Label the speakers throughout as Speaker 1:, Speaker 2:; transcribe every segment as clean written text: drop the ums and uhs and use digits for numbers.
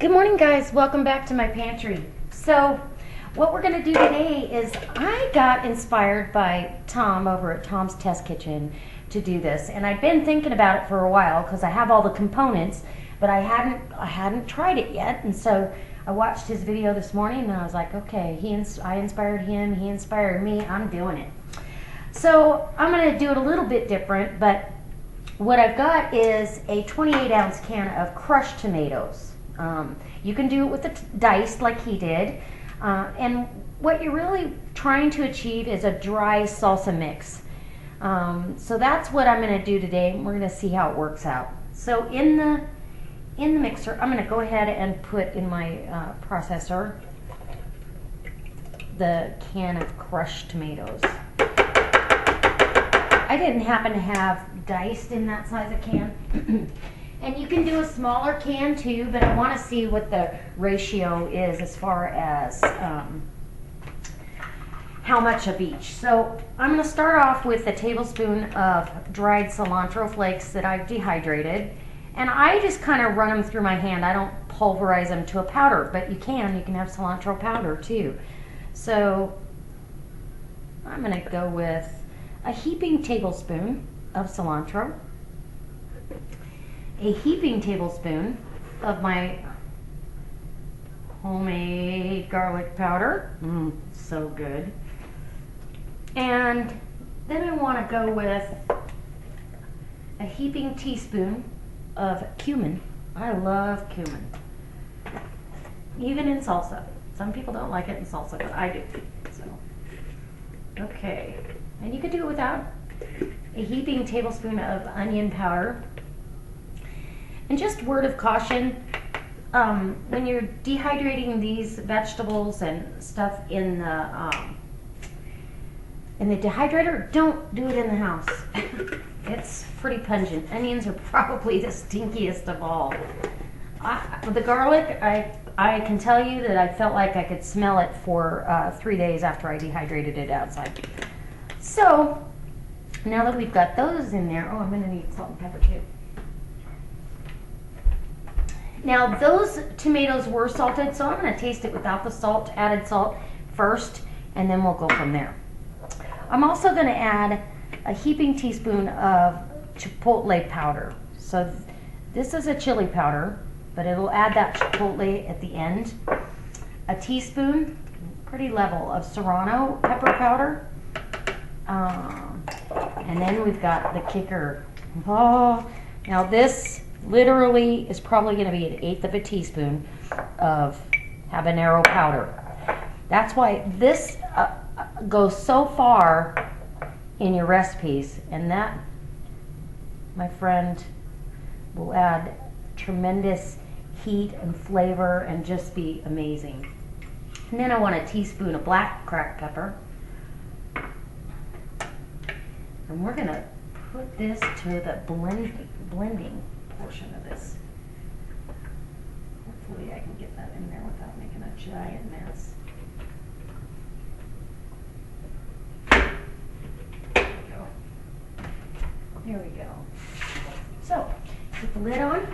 Speaker 1: Good morning, guys. Welcome back to my pantry. So what we're going to do today is I got inspired by Tom over at Tom's Test Kitchen to do this, and I've been thinking about it for a while because I have all the components, but I hadn't tried it yet. And so I watched his video this morning and I was like, okay, I inspired him, he inspired me, I'm doing it. So I'm going to do it a little bit different, but what I've got is a 28-ounce can of crushed tomatoes. You can do it with the diced like he did, and what you're really trying to achieve is a dry salsa mix. So that's what I'm going to do today. We're going to see how it works out. So in the mixer, I'm going to go ahead and put in my processor the can of crushed tomatoes. I didn't happen to have diced in that size of can. And you can do a smaller can too, but I want to see what the ratio is as far as how much of each. So I'm going to start off with a tablespoon of dried cilantro flakes that I've dehydrated. And I just kind of run them through my hand. I don't pulverize them to a powder, but you can have cilantro powder too. So I'm going to go with a heaping tablespoon of cilantro, a heaping tablespoon of my homemade garlic powder. So good. And then I want to go with a heaping teaspoon of cumin. I love cumin, even in salsa. Some people don't like it in salsa, but I do. So, okay. And you could do it without. A heaping tablespoon of onion powder. And just word of caution, when you're dehydrating these vegetables and stuff in the dehydrator, don't do it in the house. It's pretty pungent. Onions are probably the stinkiest of all. With the garlic, I can tell you that I felt like I could smell it for 3 days after I dehydrated it outside. So now that we've got those in there, I'm going to need salt and pepper too. Now those tomatoes were salted, so I'm going to taste it without the added salt first, and then we'll go from there. I'm also going to add a heaping teaspoon of chipotle powder. So this is a chili powder, but it'll add that chipotle at the end. A teaspoon, pretty level, of serrano pepper powder. And then we've got the kicker. Oh, now this literally is probably going to be 1/8 of a teaspoon of habanero powder. That's why this goes so far in your recipes, and that, my friend, will add tremendous heat and flavor and just be amazing. And then I want a teaspoon of black cracked pepper. And we're going to put this to the blending portion of this. Hopefully I can get that in there without making a giant mess. There we go. There we go. So, put the lid on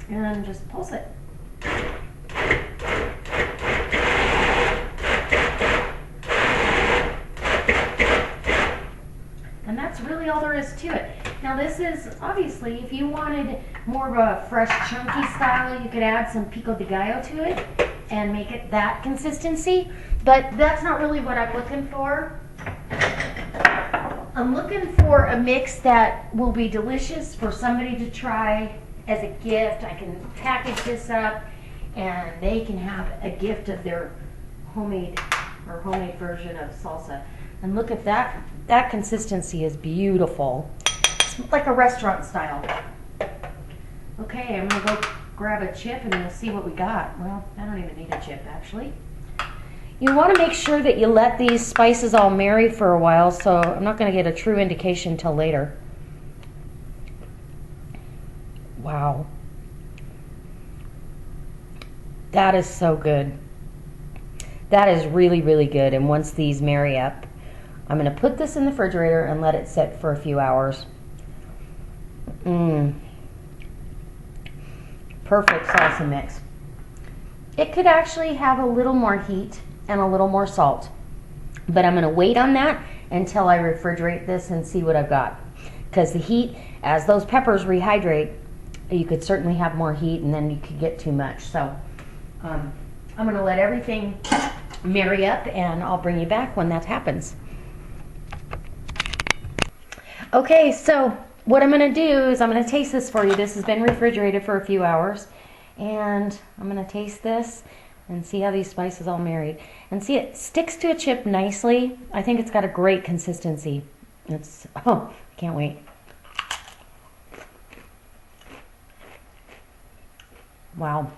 Speaker 1: and just pulse it. And that's really all there is to it. Now this is, obviously, if you wanted more of a fresh, chunky style, you could add some pico de gallo to it and make it that consistency. But that's not really what I'm looking for. I'm looking for a mix that will be delicious for somebody to try as a gift. I can package this up and they can have a gift of their homemade version of salsa. And look at that. That consistency is beautiful. It's like a restaurant style. Okay, I'm going to go grab a chip and we'll see what we got. Well, I don't even need a chip, actually. You want to make sure that you let these spices all marry for a while, so I'm not going to get a true indication till later. Wow. That is so good. That is really, really good. And once these marry up, I'm going to put this in the refrigerator and let it sit for a few hours. perfect salsa mix. It could actually have a little more heat and a little more salt, but I'm going to wait on that until I refrigerate this and see what I've got. Because the heat, as those peppers rehydrate, you could certainly have more heat and then you could get too much. So I'm going to let everything marry up and I'll bring you back when that happens. Okay, so what I'm going to do is I'm going to taste this for you. This has been refrigerated for a few hours. And I'm going to taste this and see how these spices all married. And see, it sticks to a chip nicely. I think it's got a great consistency. It's, oh, can't wait. Wow.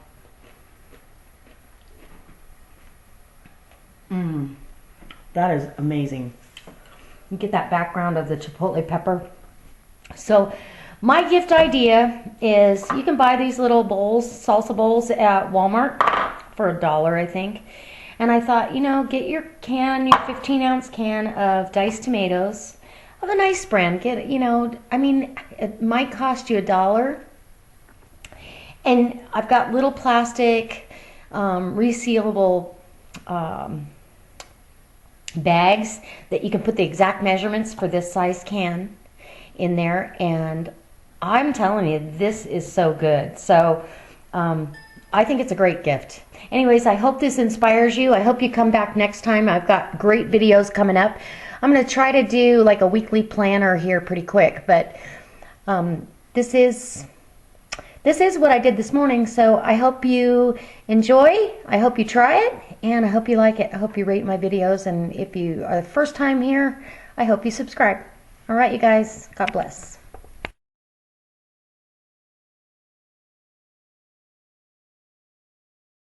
Speaker 1: That is amazing. You get that background of the chipotle pepper. So my gift idea is you can buy these little bowls, salsa bowls at Walmart for $1, I think. And I thought, you know, get your can, your 15-ounce can of diced tomatoes of a nice brand. Get, you know, I mean, it might cost you $1. And I've got little plastic, resealable bags that you can put the exact measurements for this size can in there. And I'm telling you, this is so good. So I think it's a great gift. Anyways, I hope this inspires you. I hope you come back next time. I've got great videos coming up. I'm going to try to do like a weekly planner here pretty quick. But this is what I did this morning. So I hope you enjoy. I hope you try it. And I hope you like it. I hope you rate my videos. And if you are the first time here, I hope you subscribe. All right, you guys. God bless.